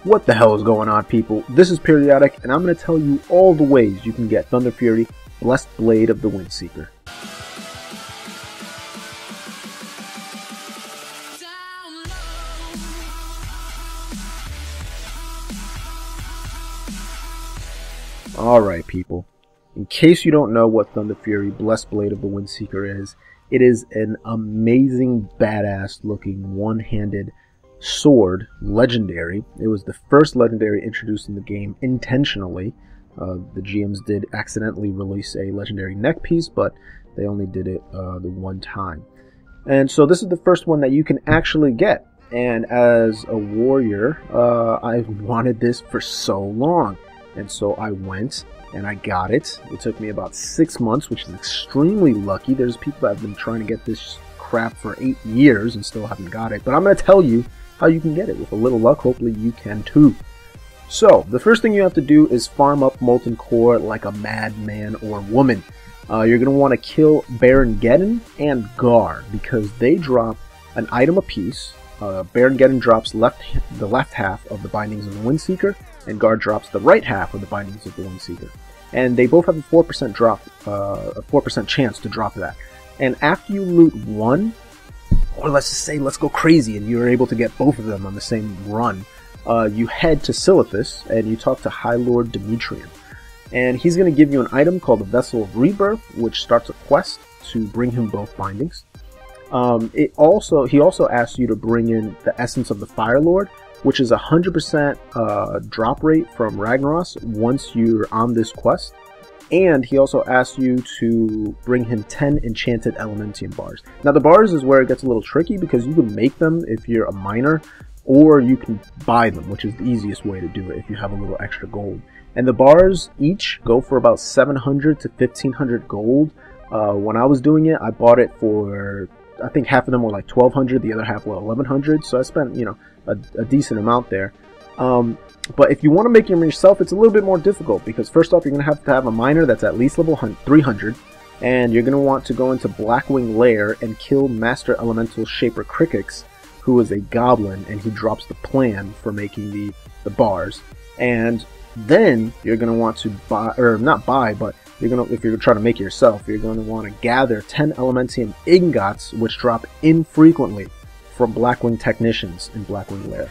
What the hell is going on, people? This is Periodik, and I'm going to tell you all the ways you can get Thunderfury, Blessed Blade of the Windseeker. Alright, people. In case you don't know what Thunderfury, Blessed Blade of the Windseeker is, it is an amazing, badass looking one-handed sword, legendary. It was the first legendary introduced in the game intentionally. The GMs did accidentally release a legendary neck piece, but they only did it the one time. And so this is the first one that you can actually get. And as a warrior, I wanted this for so long. And so I went and I got it. It took me about 6 months, which is extremely lucky. There's people that have been trying to get this crap for 8 years and still haven't got it. But I'm going to tell you how you can get it. With a little luck, hopefully you can too. So, the first thing you have to do is farm up Molten core like a madman or woman. You're going to want to kill Baron Geddon and Gar, because they drop an item apiece. Baron Geddon drops the left half of the bindings of the Windseeker, and Gar drops the right half of the bindings of the Windseeker. And they both have a 4% drop, a 4% chance to drop that. And after you loot one, or let's just say, let's go crazy, and you're able to get both of them on the same run, you head to Silithus, and you talk to High Lord Demetrian. And he's going to give you an item called the Vessel of Rebirth, which starts a quest to bring him both bindings. He also asks you to bring in the Essence of the Fire Lord, which is a 100% drop rate from Ragnaros once you're on this quest. And he also asks you to bring him 10 Enchanted Elementium bars. Now the bars is where it gets a little tricky, because you can make them if you're a miner, or you can buy them, which is the easiest way to do it if you have a little extra gold. And the bars each go for about 700 to 1500 gold. When I was doing it, I bought it for, I think half of them were like 1200, the other half were 1100, so I spent, you know, a decent amount there. But if you want to make them yourself, it's a little bit more difficult, because first off, you're going to have a miner that's at least level 300, and you're going to want to go into Blackwing Lair and kill Master Elemental Shaper Crickex, who is a goblin, and he drops the plan for making the bars. And then you're going to want to buy, or not buy, but you're going to, if you're trying to make it yourself, you're going to want to gather 10 Elementium ingots, which drop infrequently from Blackwing Technicians in Blackwing Lair.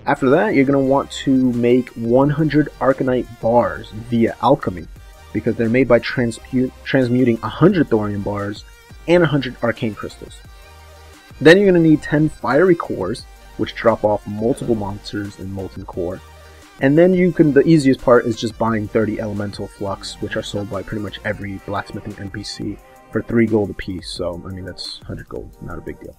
After that, you're going to want to make 100 Arcanite bars via alchemy, because they're made by transmuting 100 thorium bars and 100 arcane crystals. Then you're going to need 10 fiery cores, which drop off multiple monsters in Molten core. And then you can, the easiest part is just buying 30 elemental flux, which are sold by pretty much every blacksmithing NPC for 3 gold apiece. So, I mean, that's 100 gold, not a big deal.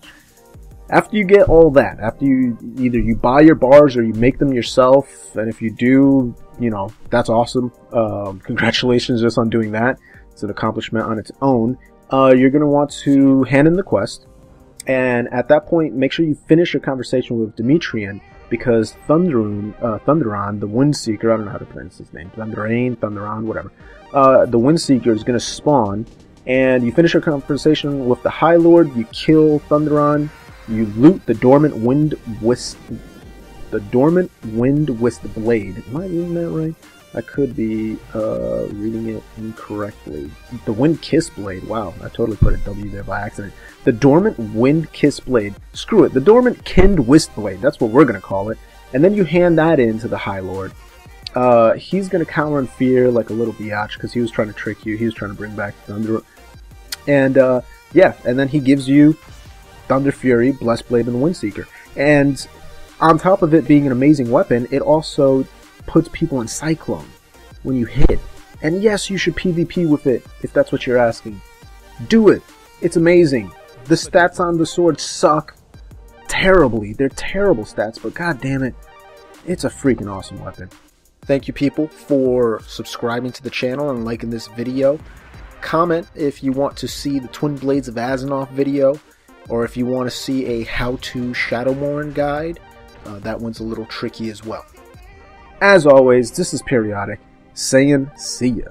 After you get all that, after either you buy your bars or you make them yourself, and if you do, you know, that's awesome. Congratulations just on doing that. It's an accomplishment on its own. You're going to want to hand in the quest, and at that point, make sure you finish your conversation with Demetrian, because Thunderon, the Windseeker, I don't know how to pronounce his name, Thunderon, whatever. The Windseeker is going to spawn, and you finish your conversation with the High Lord, you kill Thunderon, you loot the Dormant Wind Whisk Blade. Am I reading that right? I could be reading it incorrectly. The Wind Kiss Blade. Wow, I totally put a W there by accident. The Dormant Wind Kiss Blade. Screw it. The Dormant Kind Whisk Blade. That's what we're going to call it. And then you hand that in to the High Lord. He's going to counter on fear like a little biatch, because he was trying to trick you. He was trying to bring back Thunder. And yeah, and then he gives you Thunderfury, Blessed Blade, and the Windseeker. And on top of it being an amazing weapon, it also puts people in Cyclone when you hit. And yes, you should PvP with it, if that's what you're asking. Do it! It's amazing. The stats on the sword suck terribly. They're terrible stats, but god damn it, it's a freaking awesome weapon. Thank you, people, for subscribing to the channel and liking this video. Comment if you want to see the Twin Blades of Azzinoth video, or if you want to see a how-to Shadowmourne guide. That one's a little tricky as well. As always, this is Periodik, saying see ya.